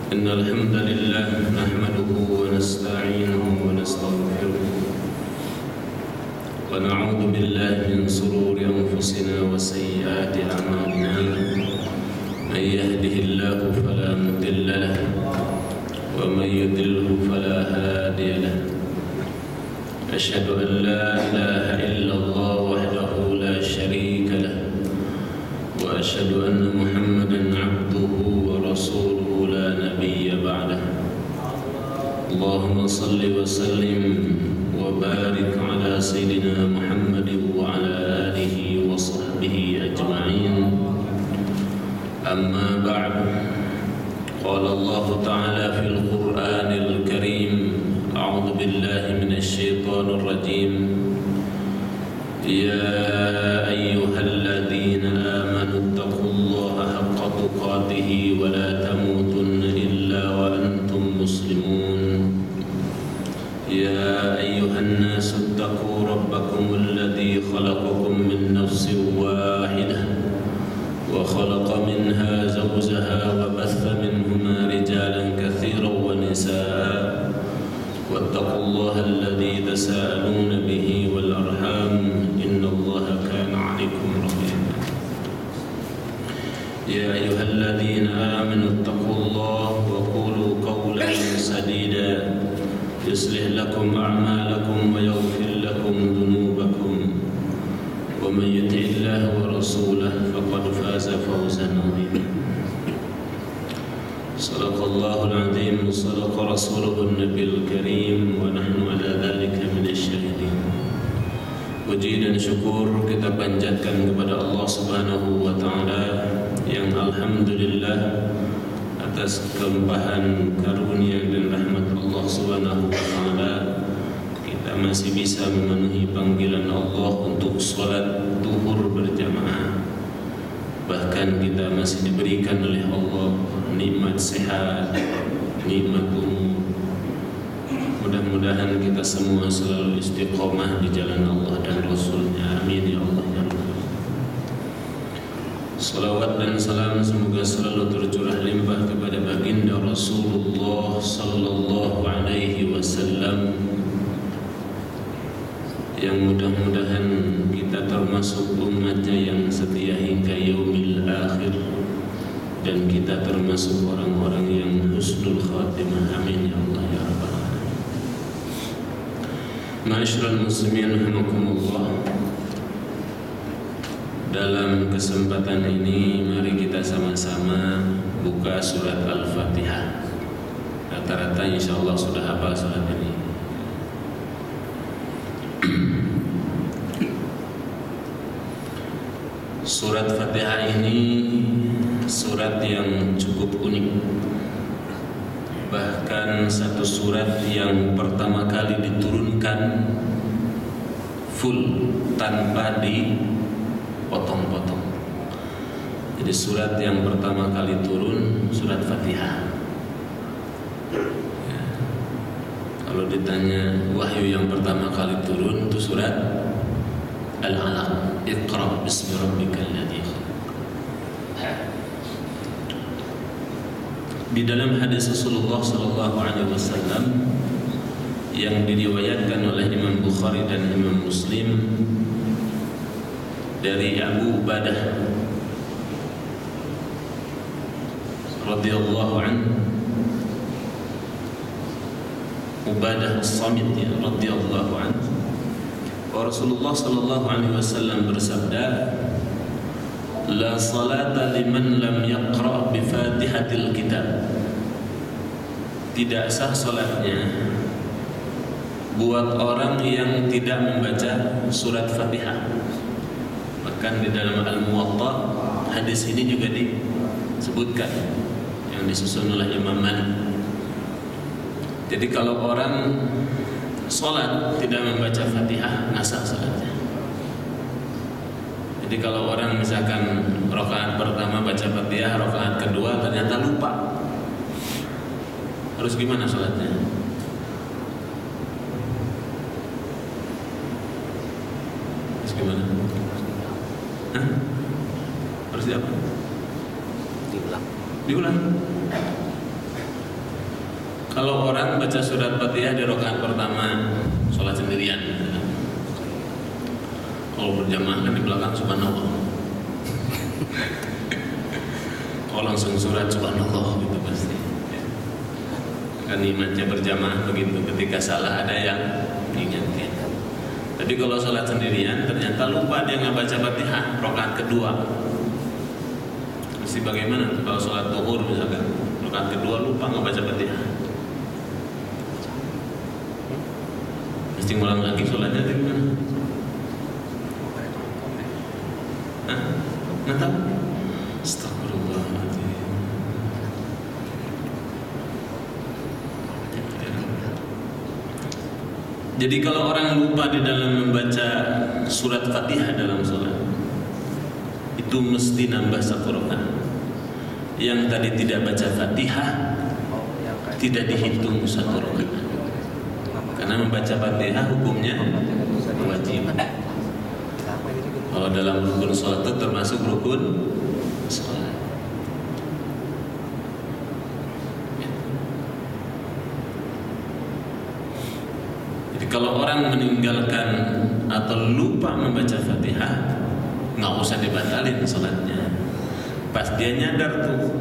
إن الحمد لله نحمده ونستعينه ونستغفره ونعوذ بالله من شرور أنفسنا وسيئات أعمالنا من يهده الله فلا مضل له ومن يضلل فلا هادي له أشهد أن لا إله إلا الله وحده لا شريك له وأشهد أن محمدا عبده ورسوله لا نبي بعده اللهم صل وسلم وبارك على سيدنا محمد وعلى آله وصحبه أجمعين أما بعد قال الله تعالى في القرآن الكريم أعوذ بالله من الشيطان الرجيم يا أيها الذين آمنوا اتقوا الله حق تقاته ولا تموتن إلا وأنتم مسلمون يا أيها الناس اتقوا ربكم الذي خلقكم من نفس واحدة وخلق منها زوجها وبث منهما رجالا كثيرا ونساء واتقوا الله الذي تساءلون به والأرحام إن الله كان عليكم رقيبا يا أيها الذين آمنوا اتقوا الله وقولوا قولا سديدا يصلح لكم أعمالكم ويغفر لكم ذنوبكم ومن يطع الله ورسوله فقد فاز فوزا عظيما صدق الله العظيم وصدق رسوله النبي الكريم ونحن على ذلك من الشاهدين. Puji dan syukur kita panjatkan kepada Allah Subhanahu wa taala yang alhamdulillah atas kelimpahan karunia dan rahmat Allah Subhanahu wa taala kita masih bisa memenuhi panggilan Allah untuk salat zuhur berjamaah. Bahkan kita masih diberikan oleh Allah nikmat sehat, nikmat umur. Mudah-mudahan kita semua selalu istiqomah di jalan Allah dan Rasulnya. Amin ya Allah ya Rabbal. Salawat dan salam semoga selalu tercurah limpah kepada baginda Rasulullah sallallahu alaihi wasallam yang mudah-mudahan kita termasuk umatnya yang setia hingga yaumil akhir dan kita termasuk orang-orang yang husnul khatimah. Amin ya Allah ya Rabbal alamin. Ma'asyiral muslimin rahimakumullah. Dalam kesempatan ini mari kita sama-sama buka surat Al-Fatihah. Rata-rata insyaallah sudah hafal surat ini. Surat Fatihah ini surat yang cukup unik. Bahkan satu surat yang pertama kali diturunkan full tanpa dipotong-potong. Jadi surat yang pertama kali turun surat Fatihah. Ya. Kalau ditanya wahyu yang pertama kali turun itu surat Al-Alaq. Iqra bismi rabbikal ladzi khalaq. Di dalam hadis Rasulullah sallallahu alaihi wasallam yang diriwayatkan oleh Imam Bukhari dan Imam Muslim dari Abu Ubadah radhiyallahu anhu, Ubadah as-Samit radhiyallahu anhu, Rasulullah sallallahu alaihi wasallam bersabda, la salata liman lam yaqra bi Fatihatil Kitab. Tidak sah salatnya buat orang yang tidak membaca surat Fatihah. Bahkan di dalam Al-Muwatta hadis ini juga disebutkan yang disusun oleh Imam Malik. Jadi kalau orang salat tidak membaca Fatihah, nggak sah salatnya. Jadi kalau orang misalkan rakaat pertama baca Fatihah, rakaat kedua ternyata lupa, harus gimana salatnya? Harus gimana? Hah? Harus diapa? Diulang. Kalau orang baca surat Fatihah di rakaat pertama sholat sendirian, kalau berjamaah kan di belakang subhanallah. Kalau langsung surat subhanallah gitu pasti. Kan imannya berjamaah begitu, ketika salah ada yang ingatkan. Tapi kalau sholat sendirian ternyata lupa dia nggak baca Fatihah rakaat kedua. Mesti bagaimana kalau sholat zuhur misalkan rakaat kedua lupa nggak baca Fatihah? Mesti ngulang lagi sholatnya dari mana? Hah? Nggak tahu? Astagfirullahaladzim. Jadi kalau orang lupa di dalam membaca surat Fatihah dalam sholat, itu mesti nambah satu rakaat. Yang tadi tidak baca Fatihah tidak dihitung satu rakaat. Karena membaca Fatihah hukumnya wajib. Kalau dalam rukun sholat itu termasuk rukun sholat. Jadi kalau orang meninggalkan atau lupa membaca Fatihah, nggak usah dibatalin sholatnya. Pas dia nyadar tuh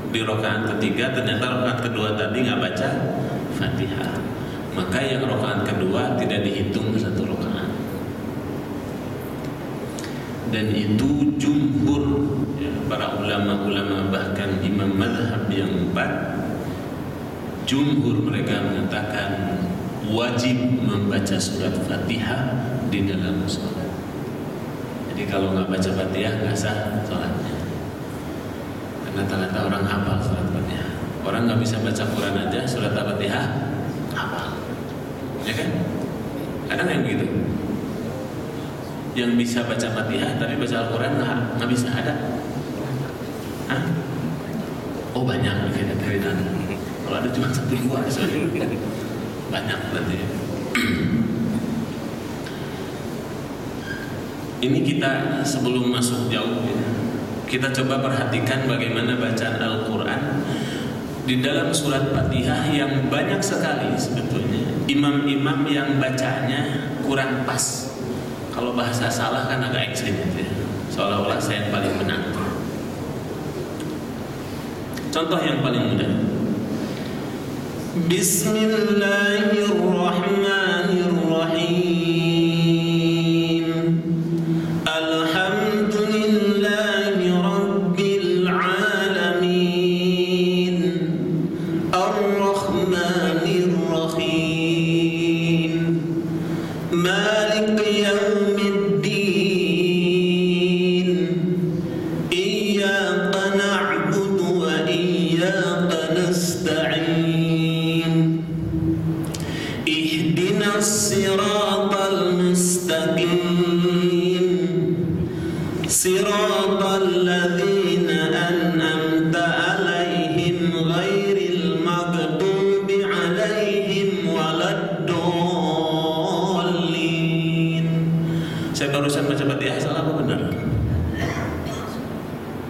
di rakaat ketiga ternyata rakaat kedua tadi nggak baca Fatihah, maka yang rakaat kedua tidak dihitung satu rakaat. Dan itu jumhur ya, para ulama-ulama bahkan imam mazhab yang 4, jumhur mereka mengatakan wajib membaca surat Fatihah di dalam sholat. Jadi kalau nggak baca Fatihah nggak sah sholatnya. Karena rata-rata orang hafal surat Fatihah. Orang nggak bisa baca Quran aja surat Fatihah hafal, ya kan? Kadang yang begitu. Yang bisa baca Fatihah tapi baca Al-Quran nggak bisa, ada? Hah? Oh banyak dari tanah. Kalau ada cuma 1-2 soalnya. Banyak berarti. Ini kita sebelum masuk jauh ya, kita coba perhatikan bagaimana bacaan Al-Quran di dalam surat Fatihah yang banyak sekali sebetulnya imam-imam yang bacanya kurang pas. Kalau bahasa salah kan agak ekstrim gitu ya, seolah-olah saya yang paling benar. Contoh yang paling mudah, Bismillahirrahmanirrahim. Alhamdulillahi Rabbil Alamin. Ar-Rahmanir Rahim. Malik Yawmiddin. Iyyaka na'budu wa iyyaka nasta'in. Ihdinas siratal mustaqim. Siratal ladzina an'amta 'alaihim ghairil maghdubi 'alaihim waladdallin. Saya barusan baca Fatihah salah apa benar?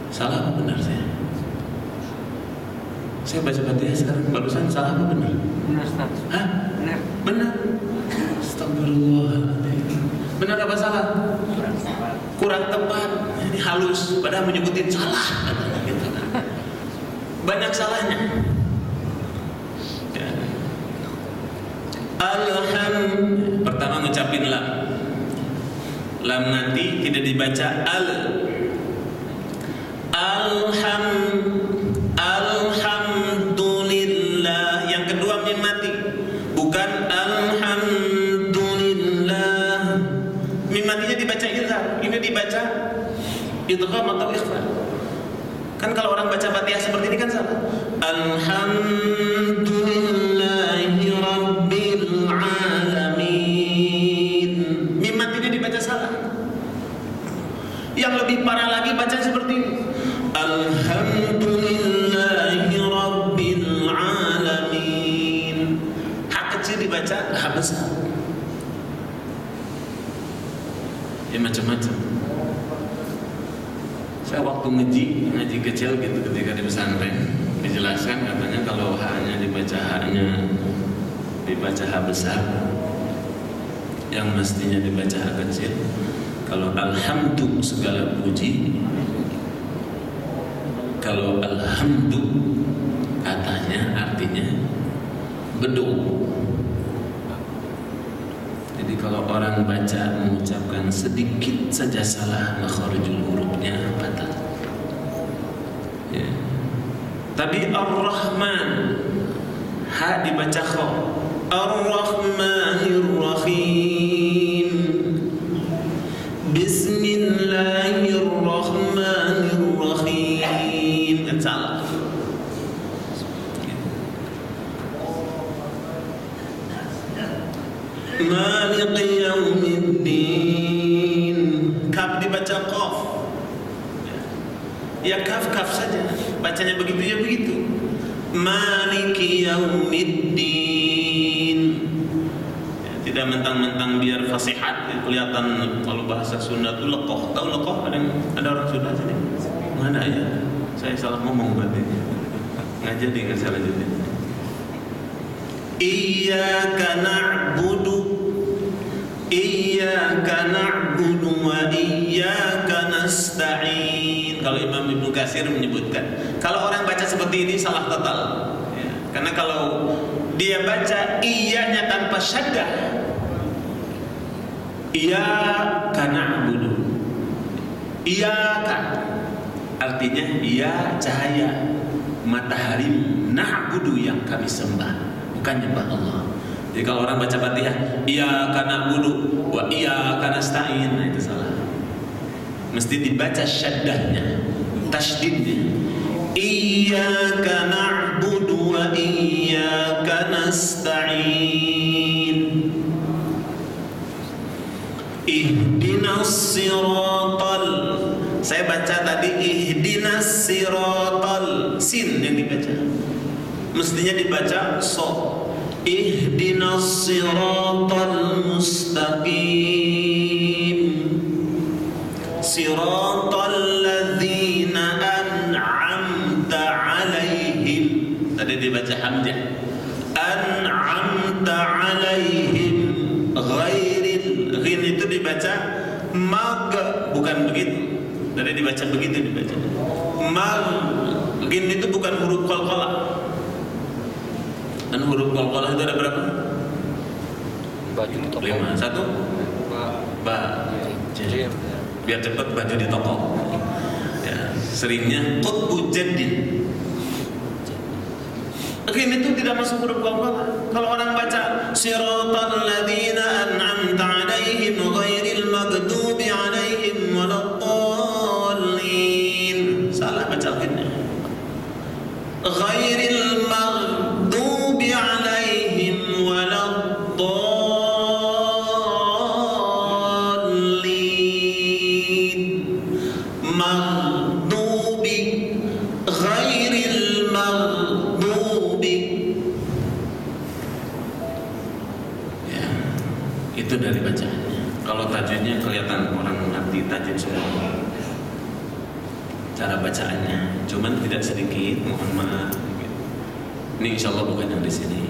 Salah apa benar saya? Saya baca Fatihah sekarang barusan salah apa benar? Benar, Ustaz. Hah? Benar. Benar. Astagfirullahaladzim. Benar apa salah? Kurang tepat. Ini halus. Padahal menyebutin salah. Gitu kan. Banyak salahnya. Ya. Pertama ngucapin lam. Lam nanti tidak dibaca al. Alhamdulillah. Yang kedua mim mati, bukan alhamdulillah. Mim matinya dibaca izhar, ini dibaca idgham atau ikhfa. Kan kalau orang baca Fatihah seperti ini kan salah. Alhamdulillahi Rabbil Alamin. Mim matinya dibaca salah. Yang lebih parah lagi baca seperti ini. Alhamdulillahi Rabbil Alamin. Hak kecil dibaca hak besar. Ya macam-macam. Saya waktu ngaji kecil gitu ketika di pesantren, dijelaskan katanya kalau hanya dibaca H besar yang mestinya dibaca H kecil. Kalau alhamdu segala puji, kalau alhamdu katanya artinya beduk. Jadi kalau orang baca mengucapkan sedikit saja salah makharijul hurufnya batal. Ya. Tapi Ar-Rahman H dibaca kha. Ar-Rahmanir-Rahim. Bismillahirrahmanirrahim. Kan salah. Maliki yaumiddin. Kaf dibaca qaf. Ya kaf saja. Bacanya begitu ya begitu. Maliki yaumiddin. Ya, tidak mentang-mentang biar fasihat ya, kelihatan kalau bahasa Sunda itu lekoh. Tahu lekoh? Ada orang Sunda sini? Mana ya? Saya salah ngomong berarti. Nggak salah jadi. Iyyaka na'budu wa iyyaka nasta'in. Kalau Imam Ibnu Katsir menyebutkan, kalau orang baca seperti ini salah total. Ya. Karena kalau dia baca iyanya tanpa syaddah, iyyaka na'budu, iyyaka artinya iya cahaya matahari, na'budu yang kami sembah, bukan nyembah Allah. Jadi kalau orang baca Fatihah, iyyaka na'budu wa iyyaka nasta'in, nah itu salah. Mesti dibaca syaddahnya, tasydidnya. Iyyaka na'budu wa iyyaka nasta'in. Ihdinas siratal. Saya baca tadi ihdinas siratal, sin yang dibaca. Mestinya dibaca so. Ihdinas siratal mustaqim. Siratal ladzina an'amta 'alaihim. Tadi dibaca hamzah. An'amta 'alaihim ghairil. Ghin itu dibaca mag, bukan begitu. Tadi dibaca begitu dibaca. Mag. Ghin itu bukan huruf qalqalah. Dan huruf qalqalah itu ada berapa? Baju di toko. 5. Satu? Ba. Jim. Biar cepat baju di toko. Ya, seringnya qutbu jaddin. Ini itu tidak masuk huruf qalqalah. Kalau orang baca siratal ladzina an'amta 'alaihim ghairil maghdubi 'alaihim waladdallin. Salah baca ini. Ghairil maghdubi 'alaihim waladdallin. Maghdubi ghairil maghdubi. Ya, itu dari bacaannya. Kalau tajwidnya kelihatan orang mengerti tajwid semua. Cara bacaannya, cuman tidak sedikit, mohon maaf. Ini insya Allah bukan yang di sini.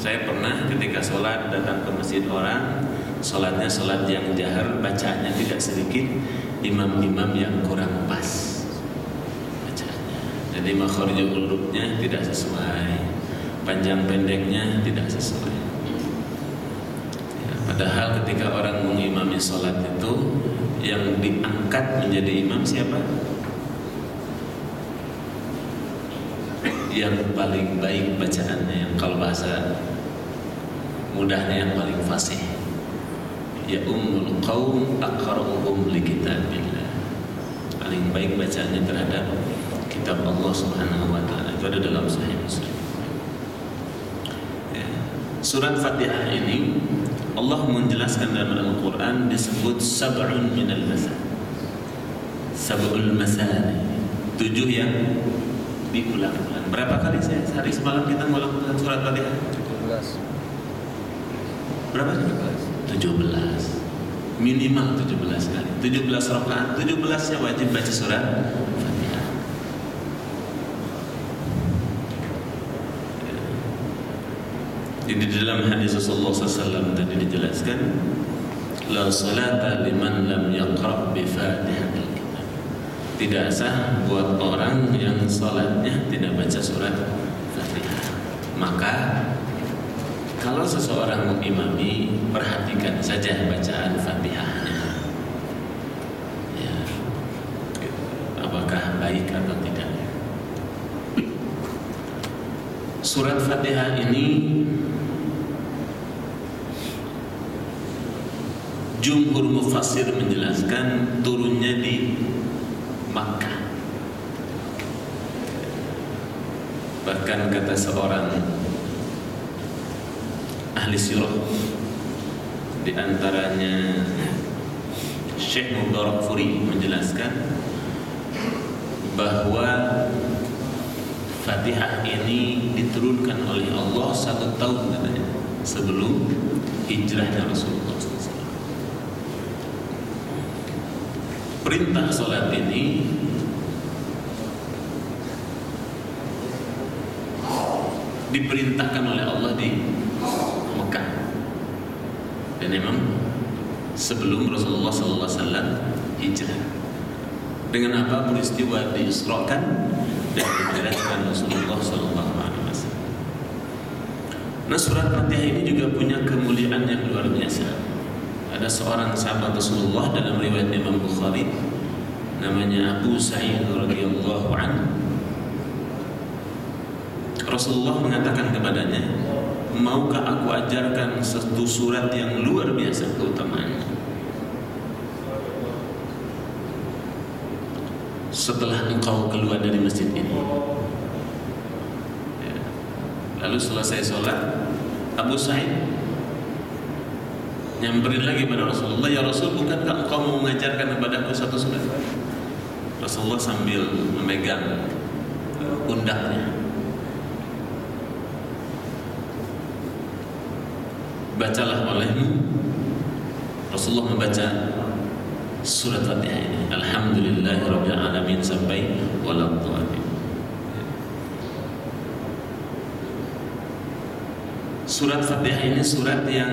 Saya pernah ketika sholat datang ke masjid orang, sholatnya sholat yang jahar, bacaannya tidak sedikit, imam-imam yang kurang pas bacaannya. Jadi makharijul hurufnya tidak sesuai, panjang pendeknya tidak sesuai. Ya, padahal ketika orang mengimami sholat itu, yang diangkat menjadi imam siapa? Yang paling baik bacaannya, yang kalau bahasa mudahnya yang paling fasih. Ya ummul qaum aqra'uhum li kitabillah. Paling baik bacaannya terhadap kitab Allah Subhanahu wa taala. Itu ada dalam Sahih Muslim. Ya. Surat Fatihah ini Allah menjelaskan dalam Al-Qur'an disebut sab'un minal masani. Sab'ul masani. 7 yang diulang-ulang. Berapa kali saya hari semalam kita mengulang surat Fatihah? 17. Berapa? 17. Minimal 17 kali. 17 rakaat, 17-nya wajib baca surat Fatihah. Jadi dalam hadis Rasulullah SAW tadi dijelaskan, la salata liman lam yaqra' bi Fatihatil Kitab. Tidak sah buat orang yang salatnya tidak baca surat Fatihah. Maka kalau seseorang mengimami, perhatikan saja bacaan Fatihahnya, ya, apakah baik atau tidak. Surat Fatihah ini jumhur mufassir menjelaskan turunnya di Makkah. Bahkan kata seorang ahli sirah, di antaranya Syekh Mubarakfuri, menjelaskan bahwa Fatihah ini diturunkan oleh Allah 1 tahun katanya sebelum hijrahnya Rasulullah SAW. Perintah salat ini diperintahkan oleh Allah di Mekah, dan memang sebelum Rasulullah SAW hijrah. Dengan apa? Peristiwa diisrakan dan dijelaskan Rasulullah SAW. Nah, surat Fatihah ini juga punya kemuliaan yang luar biasa. Ada seorang sahabat Rasulullah dalam riwayat Imam Bukhari, namanya Abu Sa'id radhiyallahu anhu. Rasulullah mengatakan kepadanya, maukah aku ajarkan satu surat yang luar biasa keutamaannya? Setelah engkau keluar dari masjid ini, ya. Lalu selesai sholat, Abu Sa'id nyamperin lagi pada Rasulullah, ya Rasul, bukankah engkau mau mengajarkan kepadaku satu surat? Rasulullah sambil memegang pundaknya, bacalah olehmu. Rasulullah membaca surat Fatihah ini, alhamdulillahirabbil alamin sampai waladhdallin. Surat Fatihah ini surat yang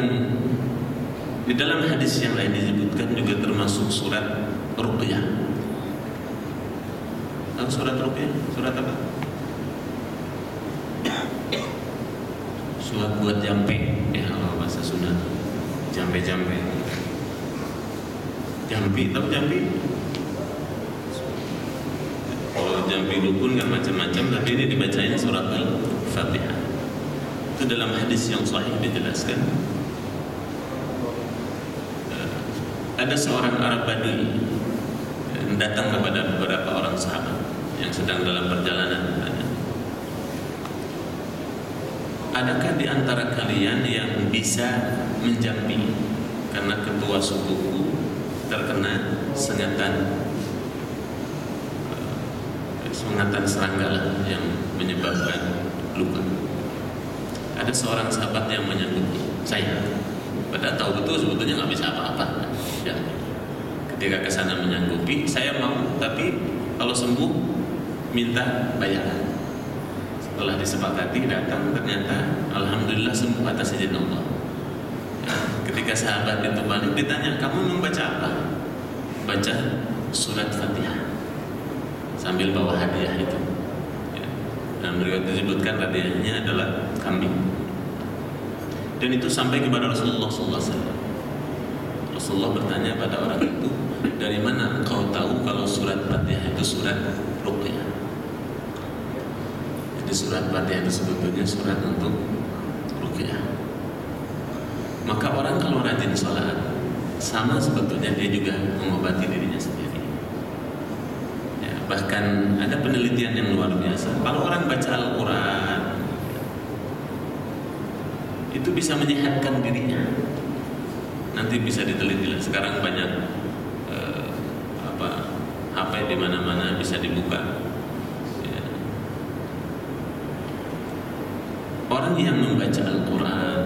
di dalam hadis yang lain disebutkan juga termasuk surat ruqyah. Tahu surat ruqyah? Surat apa? Surat buat jampe, ya kalau bahasa Sunda, jampe-jampe. Jampi, tahu jampi? Kalau jampi dukun kan macam-macam, tapi ini dibacain surat Al-Fatihah. Itu dalam hadis yang sahih dijelaskan. Ada seorang Arab Badui yang datang kepada beberapa orang sahabat yang sedang dalam perjalanan. Adakah di antara kalian yang bisa menjampi karena ketua sukuku terkena sengatan serangga yang menyebabkan luka? Ada seorang sahabat yang menyanggupi, saya pada tahu betul sebetulnya nggak bisa apa-apa. Ya. Ketika kesana menyanggupi, saya mau, tapi kalau sembuh minta bayaran. Setelah disepakati, datang, ternyata alhamdulillah sembuh atas izin Allah. Ya. Ketika sahabat itu balik, ditanya, kamu membaca apa? Baca surat Fatihah sambil bawa hadiah itu. Ya. Dan beliau disebutkan hadiahnya adalah kambing. Dan itu sampai kepada Rasulullah SAW. Rasulullah bertanya pada orang itu, dari mana engkau tahu kalau surat Fatihah itu surat ruqyah? Jadi surat Fatihah itu sebetulnya surat untuk ruqyah. Maka orang kalau rajin sholat, sama sebetulnya dia juga mengobati dirinya sendiri. Ya, bahkan ada penelitian yang luar biasa. Kalau orang baca Al-Quran, itu bisa menyehatkan dirinya. Nanti bisa diteliti. Sekarang banyak HP di mana-mana bisa dibuka. Ya. Orang yang membaca Al-Quran,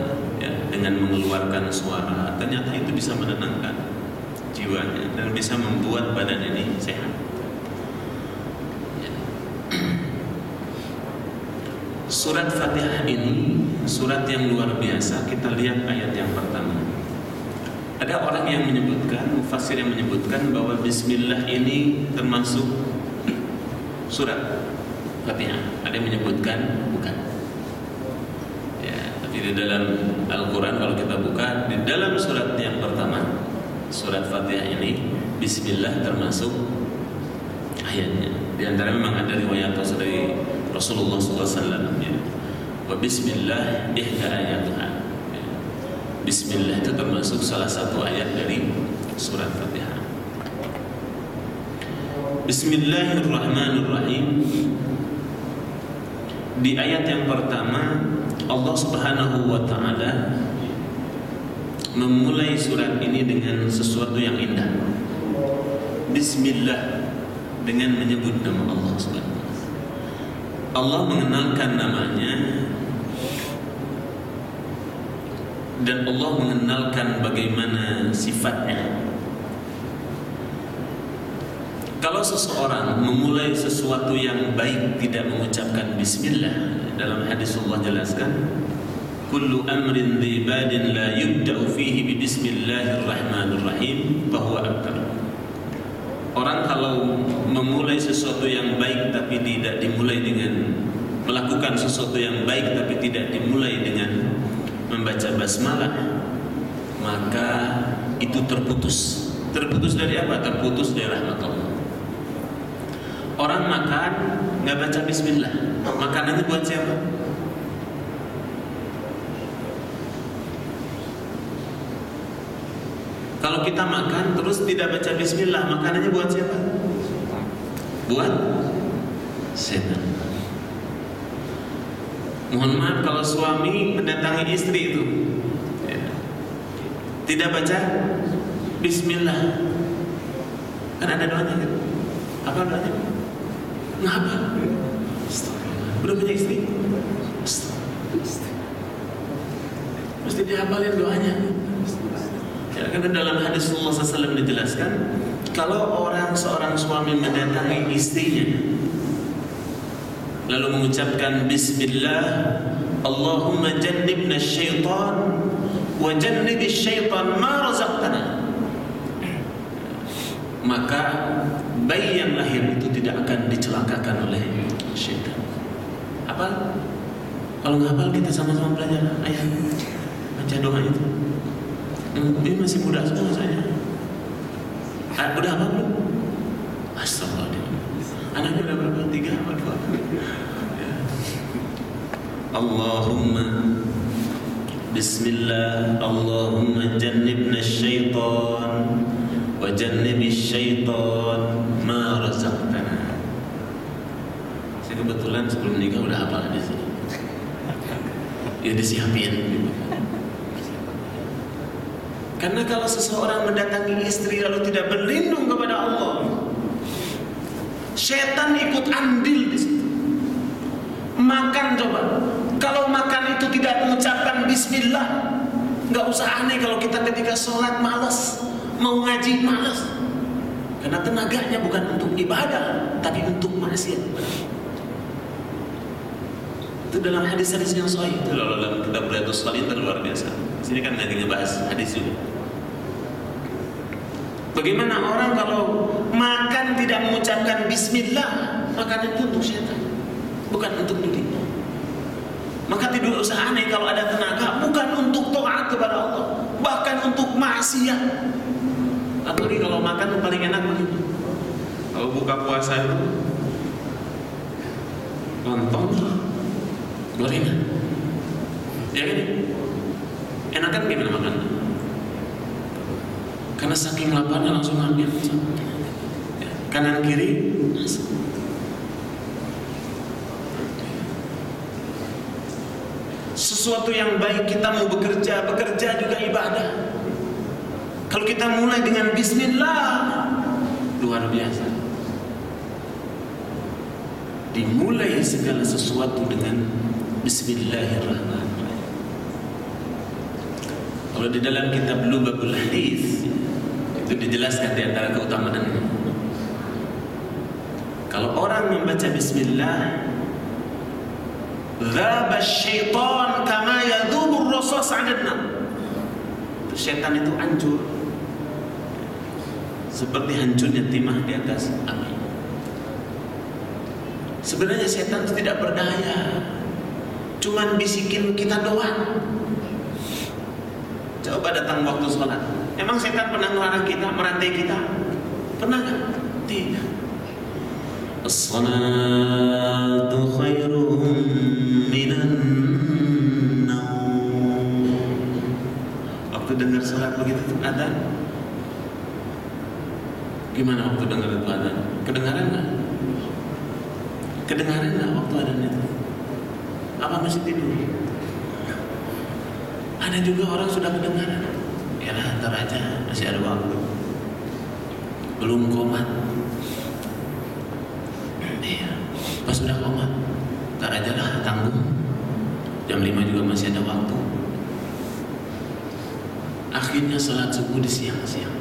ya, dengan mengeluarkan suara, ternyata itu bisa menenangkan jiwanya dan bisa membuat badan ini sehat. Ya. Surat Fatihah ini surat yang luar biasa. Kita lihat ayat yang pertama. Ada orang yang menyebutkan, mufassir yang menyebutkan bahwa Bismillah ini termasuk surat Fatihah. Ada yang menyebutkan bukan. Ya, tapi di dalam Al-Quran kalau kita buka di dalam surat yang pertama, surat Fatihah ini Bismillah termasuk ayatnya. Di antara memang ada riwayat dari Rasulullah SAW. Ya. Wa Bismillah ihda ayatuha. Bismillah itu termasuk salah satu ayat dari surat Fatihah. Bismillahirrahmanirrahim. Di ayat yang pertama Allah Subhanahu wa taala memulai surat ini dengan sesuatu yang indah. Bismillah, dengan menyebut nama Allah Subhanahu wa taala. Allah mengenalkan namanya dan Allah mengenalkan bagaimana sifatnya. Kalau seseorang memulai sesuatu yang baik tidak mengucapkan Bismillah, dalam hadis Allah jelaskan, kullu amrin dzibadin la yubda'u fihi bi Bismillahirrahmanirrahim bahwa abtar. Orang kalau memulai sesuatu yang baik tapi tidak dimulai dengan melakukan sesuatu yang baik tapi tidak dimulai dengan membaca basmalah, maka itu terputus. Terputus dari apa? Terputus dari rahmat Allah. Orang makan nggak baca Bismillah, makanannya buat siapa? Kalau kita makan terus tidak baca Bismillah, makanannya buat siapa? Buat setan. Mohon maaf kalau suami mendatangi istri itu tidak baca Bismillah, kan ada doanya gitu. Apa doanya? Ngapa? Udah punya istri? Mesti dihafalin doanya. Ya, karena dalam hadis Rasulullah SAW dijelaskan, kalau seorang suami mendatangi istrinya lalu mengucapkan Bismillah, Allahumma jannibna syaitan wa jannibish syaitan ma razaqtana, maka bayi yang lahir itu tidak akan dicelakakan oleh syaitan. Apa? Kalau nggak hafal kita sama-sama belajar ayat baca doa itu. Ini masih muda semua saya. Udah apa belum? Astagfirullah. Anaknya udah berapa? 3 atau 2? Ya. Allahumma Bismillah, Allahumma jannibna syaitan wa jannibish syaitan ma razaqtana. Saya kebetulan sebelum nikah udah hafal hadis ini. Ya disiapin. Karena kalau seseorang mendatangi istri lalu tidak berlindung kepada Allah, setan ikut andil di situ. Makan coba. Kalau makan itu tidak mengucapkan Bismillah, nggak usah aneh kalau kita ketika sholat malas, mau ngaji malas. Karena tenaganya bukan untuk ibadah, tapi untuk maksiat. Itu dalam hadis-hadis yang sahih. Itu dalam kitab Riyadhus Shalihin luar biasa. Di sini kan lagi ngebahas hadis juga. Bagaimana orang kalau makan tidak mengucapkan Bismillah, makanan itu untuk syaitan, bukan untuk dunia. Maka tidak usah aneh kalau ada tenaga, bukan untuk taat kepada Allah, bahkan untuk maksiat. Apalagi kalau makan paling enak begitu. Kalau buka puasa itu lontong, gorengan, ya kan? Enakan gimana makan? Karena saking laparnya langsung ambil kanan kiri. Sesuatu yang baik kita mau bekerja juga ibadah. Kalau kita mulai dengan Bismillah, luar biasa. Dimulai segala sesuatu dengan Bismillahirrahmanirrahim. Kalau di dalam kitab Lubabul Hadis itu dijelaskan di antara keutamaannya. Kalau orang membaca Bismillah, Dzaba syaitan kama yadzubur rasas 'alan nar. Setan itu hancur seperti hancurnya timah di atas api. Sebenarnya setan itu tidak berdaya, cuman bisikin kita doang. Coba datang waktu sholat, emang setan pernah melarang kita, merantai kita? Pernah nggak? Tidak. As-salatu khairum minan naum. Waktu dengar sholat begitu adzan, gimana waktu dengar itu adzan? Kedengaran nggak? Kedengaran nggak waktu adzan itu? Apa masih tidur? Ada juga orang sudah kedengaran. Ya ntar aja, masih ada waktu. Belum komat. Iya, pas sudah komat, ntar aja lah, tanggung. Jam 5 juga masih ada waktu. Akhirnya salat subuh di siang-siang.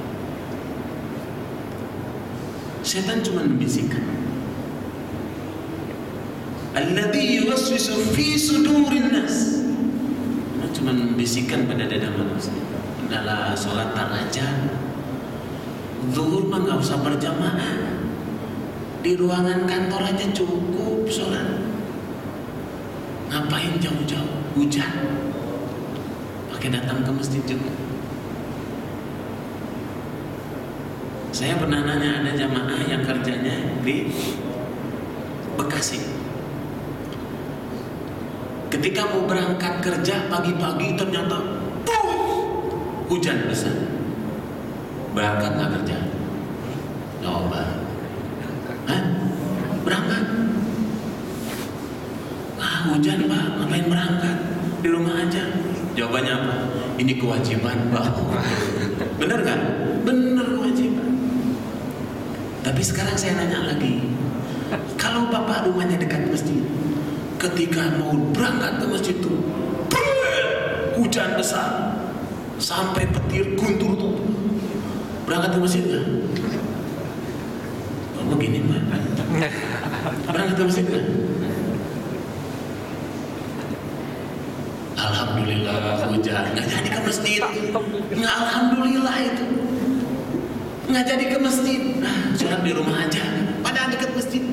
Setan cuma membisikkan. Alladzi yuwaswisu fi sudurin nas. Cuma membisikkan pada dada manusia. Adalah sholat tar aja. Zuhur mah nggak usah berjamaah. Di ruangan kantor aja cukup sholat. Ngapain jauh-jauh? Hujan. Pakai datang ke masjid juga. Saya pernah nanya, ada jamaah yang kerjanya di Bekasi. Ketika mau berangkat kerja pagi-pagi ternyata hujan besar. Berangkat nggak kerja? Coba. Hah? Berangkat? Hujan Pak, ngapain berangkat? Di rumah aja. Jawabannya apa? Ini kewajiban Pak. Bener nggak? Bener kewajiban. Tapi sekarang saya nanya lagi, kalau Bapak rumahnya dekat masjid, ketika mau berangkat ke masjid itu hujan besar sampai petir guntur tuh, berangkat ke masjid nggak? Oh begini mah, berangkat ke masjid nggak? Alhamdulillah hujan, nggak jadi ke masjid, nggak alhamdulillah itu, nggak jadi ke masjid, sholat di rumah aja, padahal dekat masjid.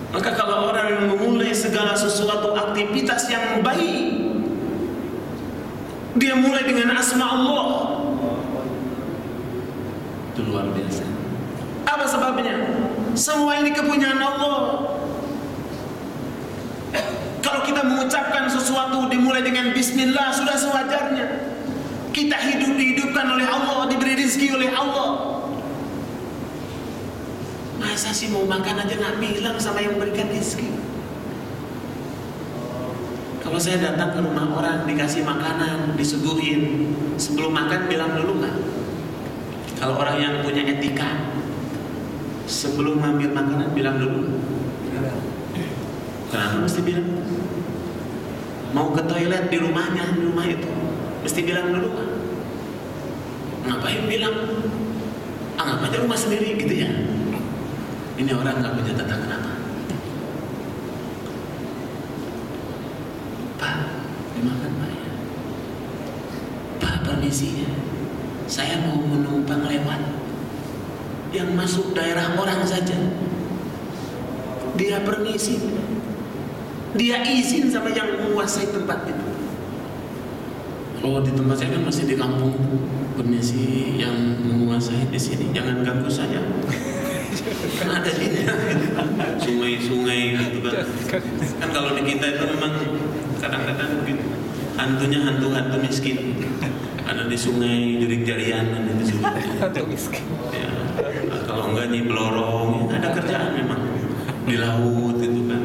Maka kalau orang yang memulai segala sesuatu aktivitas yang baik, dia mulai dengan asma Allah, itu luar biasa. Apa sebabnya? Semua ini kepunyaan Allah. Kalau kita mengucapkan sesuatu dimulai dengan bismillah, sudah sewajarnya. Kita dihidupkan oleh Allah, diberi rezeki oleh Allah. Masa sih mau makan aja nggak bilang sama yang berikan rezeki? Kalau saya datang ke rumah orang dikasih makanan, disuguhin, sebelum makan bilang dulu nggak? Kalau orang yang punya etika, sebelum ngambil makanan bilang dulu. Kenapa mesti bilang? Mau ke toilet di rumahnya, di rumah itu, mesti bilang dulu nggak? Ngapain bilang? Anggap aja rumah sendiri gitu ya. Ini orang nggak punya tata krama. Pak, dimakan Pak ya? Pak, permisi ya. Saya mau menumpang lewat. Yang masuk daerah orang saja. Dia permisi. Dia izin sama yang menguasai tempat itu. Kalau di tempat saya kan masih di kampung. Permisi yang menguasai di sini, jangan ganggu saya. Kan ada ini sungai-sungai gitu kan. Kan kalau di kita itu memang kadang-kadang gitu. Hantunya hantu miskin. Ada di sungai Jurik Jarian di situ. Hantu miskin. Ya. Nah, kalau enggak Nyi Blorong, ada kerjaan memang di laut itu kan.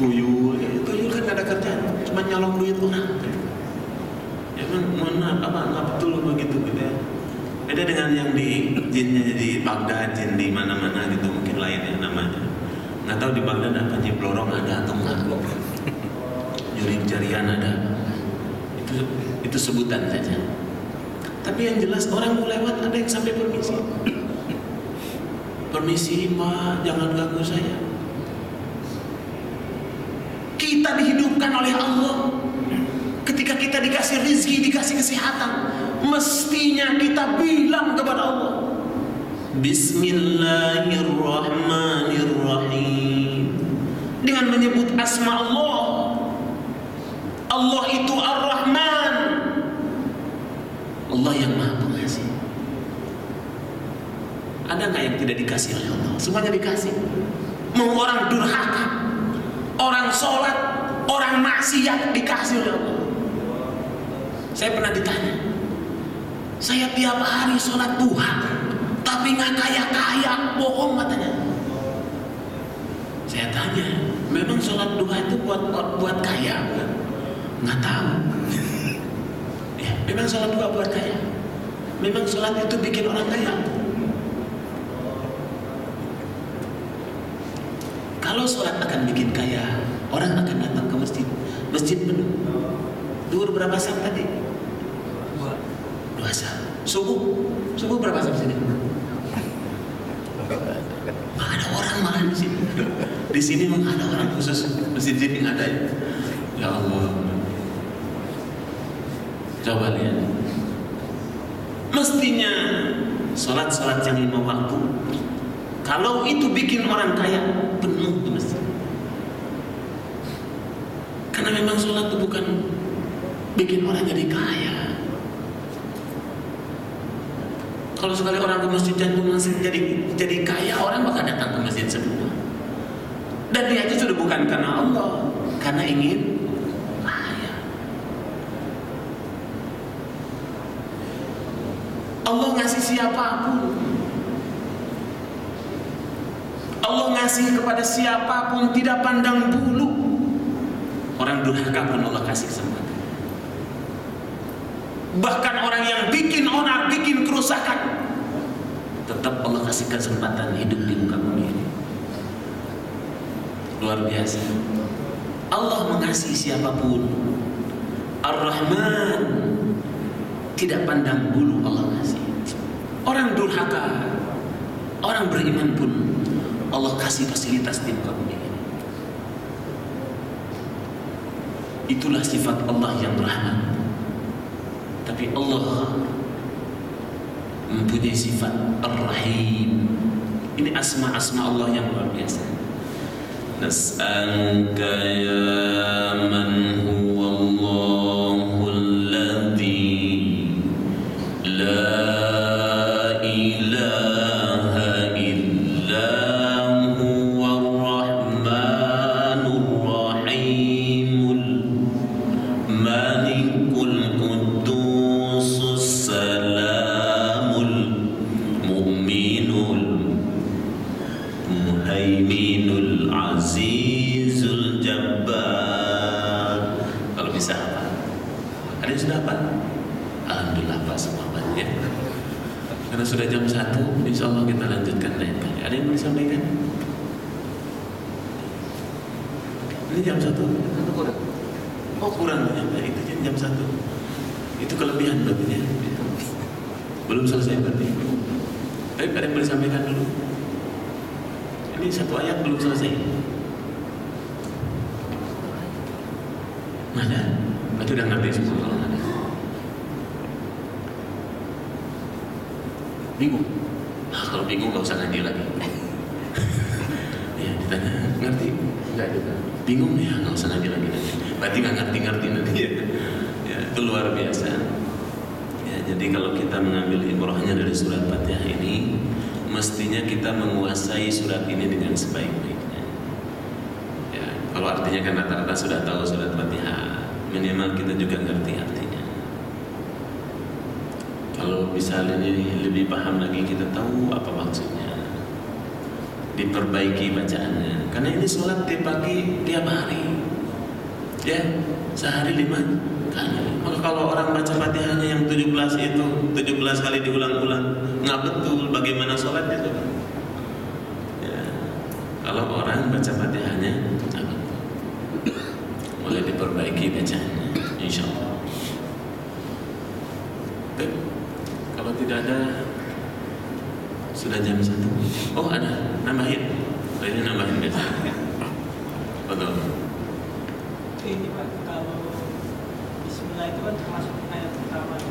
Tuyul kan ada kerjaan, cuma nyolong duit orang. Ya kan, mohon maaf, nggak betul begitu gitu ya. Beda dengan yang di jinnya di Baghdad, jin di mana-mana gitu, mungkin lainnya namanya. Nggak tahu di Baghdad apa, Nyi Blorong ada atau enggak. Jurik Jarian ada. Itu sebutan saja. Tapi yang jelas orang mau lewat ada yang sampai permisi. Permisi Mbak, jangan ganggu saya. Kita dihidupkan oleh Allah. Ketika kita dikasih rezeki, dikasih kesehatan, mestinya kita bilang kepada Allah, Bismillahirrahmanirrahim, dengan menyebut asma Allah. Allah itu Ar-Rahman, Allah yang Maha Pengasih. Ada nggak yang tidak dikasih oleh Allah? Semuanya dikasih. Mau orang durhaka, orang sholat, orang maksiat, dikasih oleh Allah. Saya pernah ditanya, saya tiap hari sholat duha, tapi nggak kaya-kaya, bohong katanya. Saya tanya, memang sholat duha itu buat kaya? Nggak tahu. Ya, memang sholat duha buat kaya? Memang sholat itu bikin orang kaya? Kalau sholat akan bikin kaya, orang akan datang ke masjid. Masjid penuh. Duhur berapa sam tadi? 2 sam. Subuh berapa sam sini? Nggak ada orang malah di sini. Di sini memang ada orang khusus. Masjid sini nggak ada ya. Ya Allah. Coba lihat. Mestinya sholat yang 5 waktu, kalau itu bikin orang kaya, penuh ke masjid. Karena memang sholat itu bukan bikin orang jadi kaya. Kalau sekali orang ke masjid jantung langsung jadi kaya, orang bakal datang ke masjid semua. Dan niatnya sudah bukan karena Allah, karena ingin kaya. Allah ngasih siapapun, Allah ngasih kepada siapapun, tidak pandang bulu. Orang durhaka pun Allah kasih kesempatan. Bahkan orang yang bikin onar, bikin kerusakan, tetap Allah kasih kesempatan hidup di muka bumi ini. Luar biasa. Allah mengasihi siapapun. Ar-Rahman, tidak pandang bulu Allah kasih. Orang durhaka, orang beriman pun Allah kasih fasilitas di muka bumi ini. Itulah sifat Allah yang rahman. Tapi Allah mempunyai sifat Ar-Rahim. Ini asma-asma Allah yang luar biasa. Nas'aluka ya man huwa Allahul ladzi la ilaha illa huwa ar-Rahmanur Rahimul Malikul Qudusus Salamul Mu'minul Muhaiminul Azizul Jabbar. Kalau bisa apa? Ada yang sudah apa? Alhamdulillah Pak, semua banyak. Karena sudah jam 1, insya Allah kita lanjutkan lain kali. Ada yang mau disampaikan? Ini jam 1? Kurang. Oh kurang ya, itu jam 1. Itu kelebihan berarti ya. Belum selesai berarti. Tapi ada yang mau disampaikan dulu? Ini 1 ayat belum selesai. Mana? Berarti udah ngerti semua. Bingung? Nah, kalau bingung gak usah ngaji lagi. Ya, ditanya, ngerti? Enggak juga. Bingung ya, gak usah ngaji lagi. Berarti gak ngerti-ngerti nanti ya. Ya, itu luar biasa. Ya, jadi kalau kita mengambil ibrahnya dari surat Fatihah ini, mestinya kita menguasai surat ini dengan sebaik-baiknya. Ya, kalau artinya kan rata-rata sudah tahu surat Fatihah, minimal kita juga ngerti artinya. Kalau misalnya ini lebih paham lagi, kita tahu apa maksudnya, diperbaiki bacaannya. Karena ini sholat tiap pagi, tiap hari, ya, sehari 5 kali. Maka kalau orang baca Fatihahnya yang 17 itu 17 kali diulang-ulang, nggak betul bagaimana sholatnya itu. Ya, kalau orang baca Fatihahnya nggak betul, boleh diperbaiki bacaannya, insya Allah. Kalau tidak ada Sudah jam 1. Oh ada, nambahin. Oh, ini nambahin biasa. Betul. Ini Pak, kalau Bismillah itu kan termasuk ayat pertama.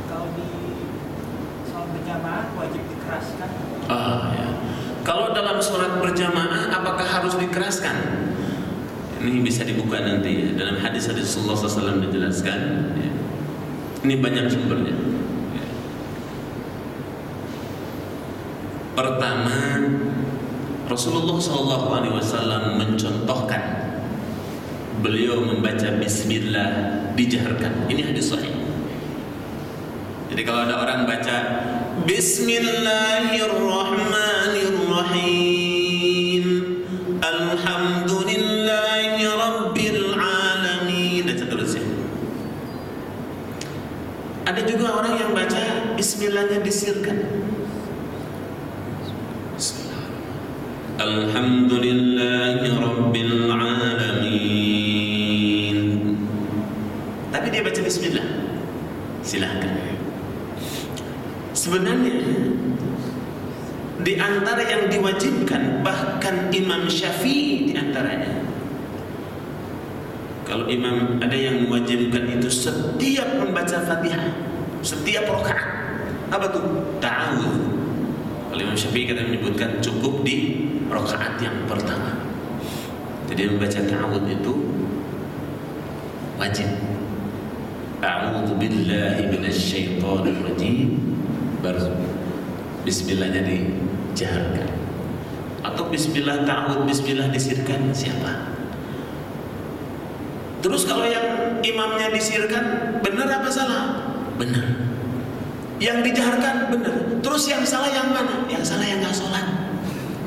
Kalau di sholat berjamaah wajib dikeraskan. Ya. Kalau dalam sholat berjamaah apakah harus dikeraskan? Ini bisa dibuka nanti ya. Dalam hadis-hadis Rasulullah SAW dijelaskan ya. Ini banyak sumbernya ya. Pertama, Rasulullah SAW mencontohkan beliau membaca Bismillah dijaharkan. Ini hadis sahih. Jadi kalau ada orang baca Bismillahirrahmanirrahim, Alhamdulillahi Rabbil Alamin, dan seterusnya. Ada juga orang yang baca Bismillahnya disirkan. Alhamdulillahi Rabbil Alamin, tapi dia baca Bismillah. Silahkan. Sebenarnya di antara yang diwajibkan, bahkan Imam Syafi'i di antaranya, kalau imam ada yang mewajibkan itu setiap membaca Fatihah, setiap rakaat, apa tuh? Ta'awudz. Kalau Imam Syafi'i kata menyebutkan cukup di rakaat yang pertama. Jadi membaca ta'awudz itu wajib. A'udzu billahi minasyaitonir rajim, baru Bismillahnya dijaharkan. Atau Bismillah ta'awudz, Bismillah disirkan, siapa? Terus kalau yang imamnya disirkan, benar apa salah? Benar. Yang dijaharkan benar. Terus yang salah yang mana? Yang salah yang nggak sholat.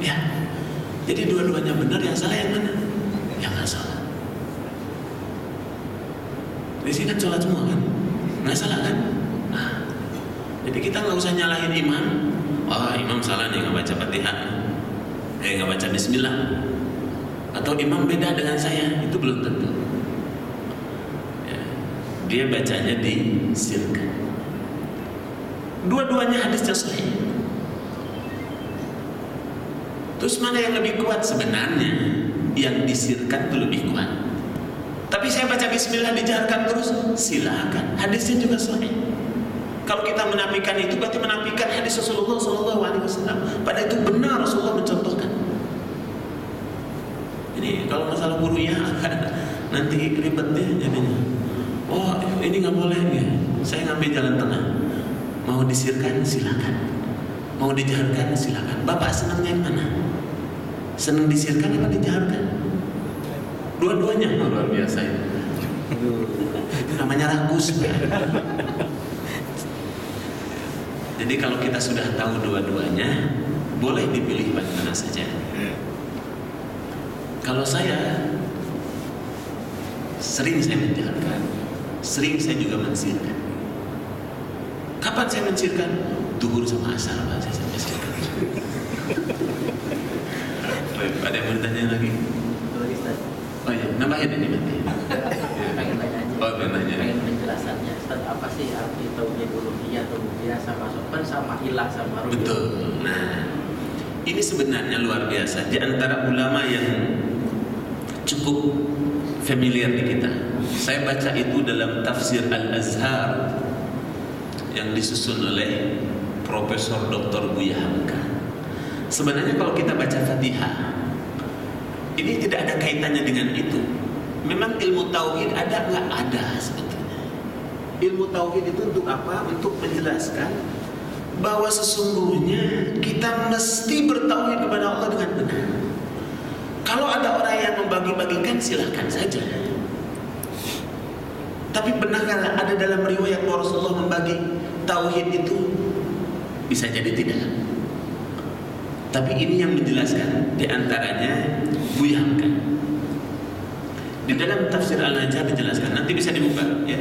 Ya. Jadi dua-duanya benar, yang salah yang mana? Yang nggak sholat. Di sini kan sholat semua kan? Nggak salah kan? Nah, jadi kita nggak usah nyalahin imam. Oh, imam salah nih nggak baca Fatihah, nggak baca Bismillah. Atau imam beda dengan saya, itu belum tentu. Ya, dia bacanya disirkan. Dua-duanya hadisnya sahih. Terus mana yang lebih kuat? Sebenarnya yang disirkan itu lebih kuat. Tapi saya baca Bismillah dijaharkan terus, silakan. Hadisnya juga sahih. Kalau kita menafikan itu berarti menafikan hadis Rasulullah SAW. Padahal itu benar, Rasulullah mencontohkan. Ini kalau masalah guru ya nanti ribet deh jadinya. Oh ini nggak boleh ya. Saya ngambil jalan tengah. Mau disirkan silakan. Mau dijaharkan silakan. Bapak senangnya yang mana? Senang disirkan apa dijaharkan? Dua-duanya luar biasa itu. Itu namanya rakus. Jadi kalau kita sudah tahu dua-duanya, boleh dipilih mana saja. Kalau saya sering saya menjaharkan, sering saya juga mensirkan. Kapan saya mensirkan? Duhur sama asar saya mensirkan. Ada yang mau ditanya lagi? Oh iya, nambahin ini nanti. Pengen tanya aja. Oh, pengen penjelasannya. Ustaz, apa sih arti tauhid uluhiyah atau rububiyah sama ilah sama rububiyah? Betul. Nah, ini sebenarnya luar biasa. Di antara ulama yang cukup familiar di kita. Saya baca itu dalam tafsir Al-Azhar yang disusun oleh Profesor Dr. Buya Hamka. Sebenarnya kalau kita baca Fatihah, ini tidak ada kaitannya dengan itu. Memang ilmu tauhid ada nggak? Ada sebetulnya. Ilmu tauhid itu untuk apa? Untuk menjelaskan bahwa sesungguhnya kita mesti bertauhid kepada Allah dengan benar. Kalau ada orang yang membagi-bagikan, silahkan saja. Tapi benarkah ada dalam riwayat bahwa Rasulullah membagi tauhid itu? Bisa jadi tidak. Tapi ini yang menjelaskan, diantaranya Buya Hamka. Di dalam tafsir Al-Najjar dijelaskan, nanti bisa dibuka ya.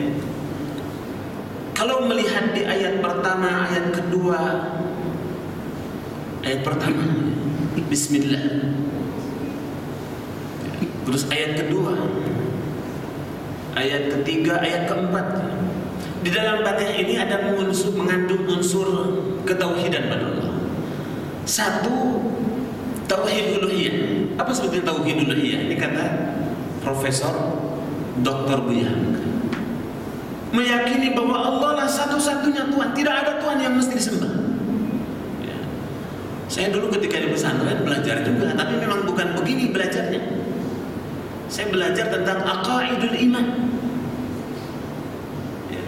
Kalau melihat di ayat pertama, ayat kedua, ayat pertama Bismillah, terus ayat kedua, ayat ketiga, ayat keempat, di dalam Fatihah ini ada mengandung unsur ketauhidan pada Allah. Satu, tauhid uluhiyah. Apa sebetulnya tauhid uluhiyah? Ini kata Profesor Dr. Buya Hamka. Meyakini bahwa Allah lah satu-satunya Tuhan, tidak ada Tuhan yang mesti disembah. Ya. Saya dulu ketika di pesantren belajar juga, tapi memang bukan begini belajarnya. Saya belajar tentang aqaidul iman. Ya.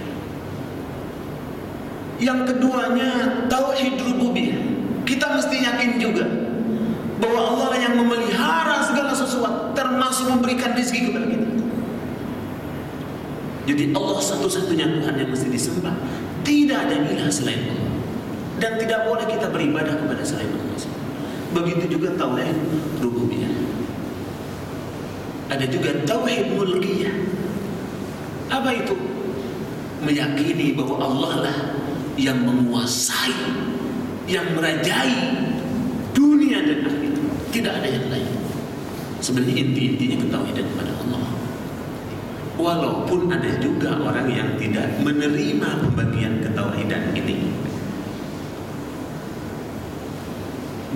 Yang keduanya tauhid rububiyah. Kita mesti yakin juga bahwa Allah lah yang memelihara segala sesuatu, termasuk memberikan rezeki kepada kita. Jadi Allah satu-satunya Tuhan yang mesti disembah. Tidak ada ilah selain Allah. Dan tidak boleh kita beribadah kepada selain Allah. Begitu juga tauhid rububiyah. Ada juga tauhid mulkiyah. Apa itu? Meyakini bahwa Allah lah yang menguasai, yang merajai dunia dan akhirat. Tidak ada yang lain. Sebenarnya inti-intinya ketauhidan kepada Allah. Walaupun ada juga orang yang tidak menerima pembagian ketauhidan ini.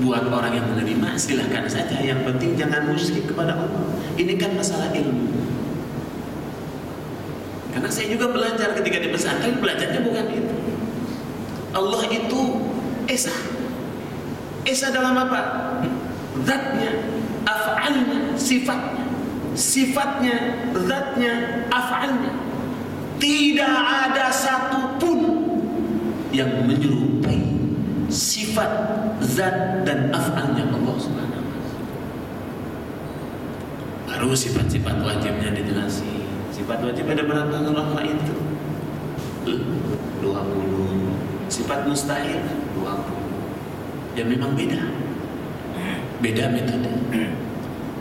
Buat orang yang menerima silahkan saja, yang penting jangan musyrik kepada Allah. Ini kan masalah ilmu. Karena saya juga belajar ketika di pesantren, belajarnya bukan itu. Allah itu Esa. Esa dalam apa? Zatnya, af'alnya, sifatnya. Sifatnya, zatnya, af'alnya. Tidak ada satupun yang menyerupai sifat, zat dan af'alnya Allah Subhanahu wa ta'ala. Baru sifat-sifat wajibnya dijelasin. Sifat wajib ada berapa Allah itu? 20. Sifat mustahil 20. Ya memang beda. Beda metode.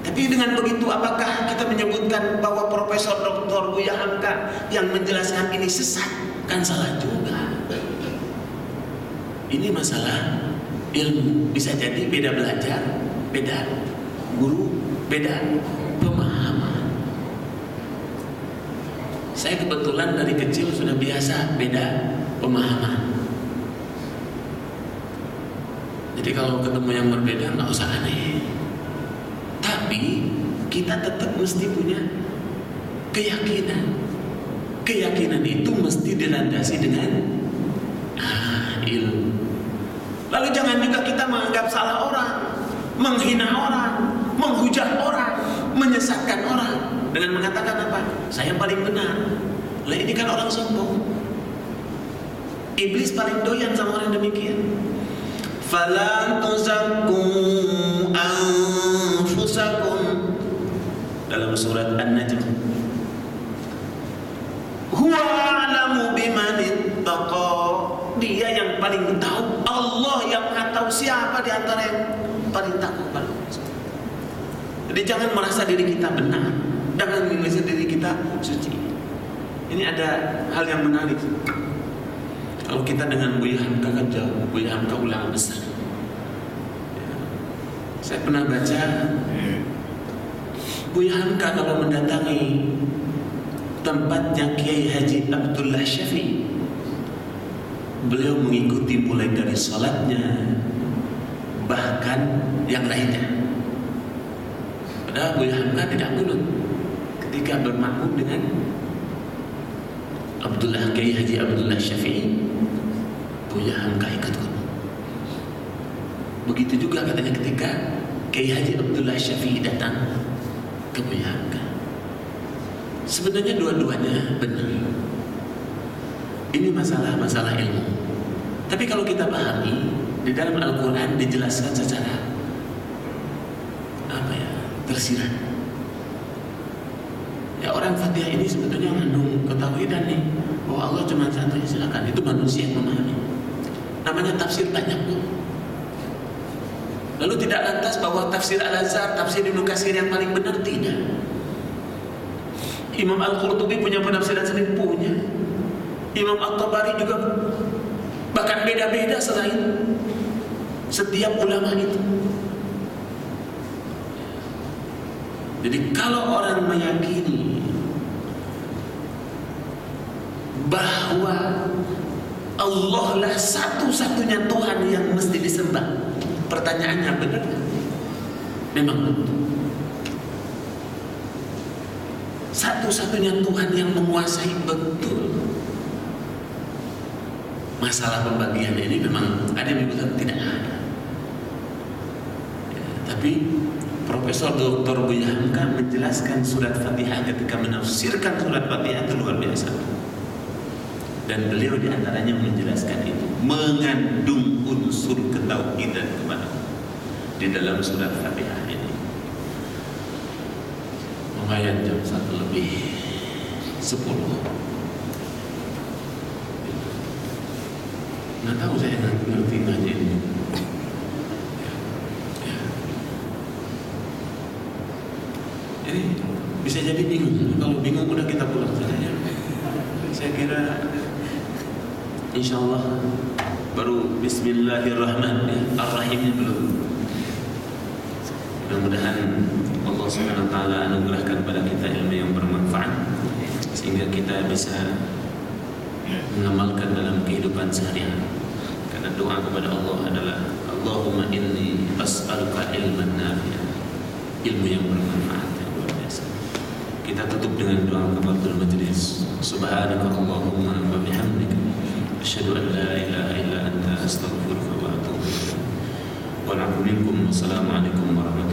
Tapi dengan begitu apakah kita menyebutkan bahwa Profesor Dr. Buya Hamka yang menjelaskan ini sesat? Kan salah juga. Ini masalah ilmu. Bisa jadi beda belajar, beda guru, beda pemahaman. Saya kebetulan dari kecil sudah biasa beda pemahaman. Jadi kalau ketemu yang berbeda nggak usah aneh. Tapi kita tetap mesti punya keyakinan. Keyakinan itu mesti dilandasi dengan ilmu. Lalu jangan juga kita menganggap salah orang, menghina orang, menghujat orang, menyesatkan orang dengan mengatakan apa? Saya paling benar. Lah ini kan orang sombong. Iblis paling doyan sama orang demikian. Fala tuzakku anfusakum dalam surat An-Najm. Huwa a'lamu biman ittaqa. Dia yang paling tahu. Allah yang tahu siapa di antara yang paling takut pada Allah. Jadi jangan merasa diri kita benar, jangan merasa diri kita suci. Ini ada hal yang menarik. Kalau kita dengan Buya Hamka kan jauh. Buya Hamka ulama besar. Saya pernah baca Buya Hamka kalau mendatangi tempatnya Kiai Haji Abdullah Syafi'i, beliau mengikuti mulai dari salatnya bahkan yang lainnya. Padahal Buya Hamka tidak kunut ketika bermakmum dengan Kiai Haji Abdullah Syafi'i. Buya Hamka ikut kunut. Begitu juga katanya ketika Kiai Haji Abdullah Syafi'i datang ke Buya Hamka. Sebenarnya dua-duanya benar. Ini masalah ilmu. Tapi kalau kita pahami, di dalam Al-Quran dijelaskan secara tersirat. Ya, orang Fatihah ini sebetulnya mengandung ketauhidan nih, bahwa Allah cuma satu. Ya silakan, itu manusia yang memahami. Namanya tafsir banyak tuh. Lalu tidak lantas bahwa tafsir Al-Azhar, tafsir Ibnu Katsir yang paling benar, tidak. Imam Al-Qurtubi punya penafsiran sendiri, punya. Imam At-Tabari juga, bahkan beda-beda selain setiap ulama itu. Jadi kalau orang meyakini bahwa Allah lah satu-satunya Tuhan yang mesti disembah, pertanyaannya benar? Memang betul. Satu-satunya Tuhan yang menguasai betul. Masalah pembagian ini memang ada yang bilang tidak ada. Ya, tapi Profesor Dr. Buya Hamka menjelaskan surat Fatihah ketika menafsirkan surat Fatihah itu luar biasa. Dan beliau diantaranya menjelaskan itu mengandung unsur ketauhidan kepada Allah di dalam surat Fatihah ini. Lumayan jam 1:10. Nggak tahu saya ngerti ngaji ini. Jadi bisa jadi bingung. Kalau bingung udah kita pulang saja. Saya kira insya Allah baru Bismillahirrahmanirrahim belum. Mudah-mudahan Allah Subhanahu wa taala anugerahkan pada kita ilmu yang bermanfaat sehingga kita bisa mengamalkan dalam kehidupan sehari-hari. Karena doa kepada Allah adalah Allahumma inni as'aluka ilman nafi'an, ilmu yang bermanfaat yang luar biasa. Kita tutup dengan doa kafaratul majlis. Subhanaka Allahumma wa bihamdika asyhadu an la ilaha illa anta astaghfiruka wa atubu ilaik. Wa assalamualaikum warahmatullahi wabarakatuh.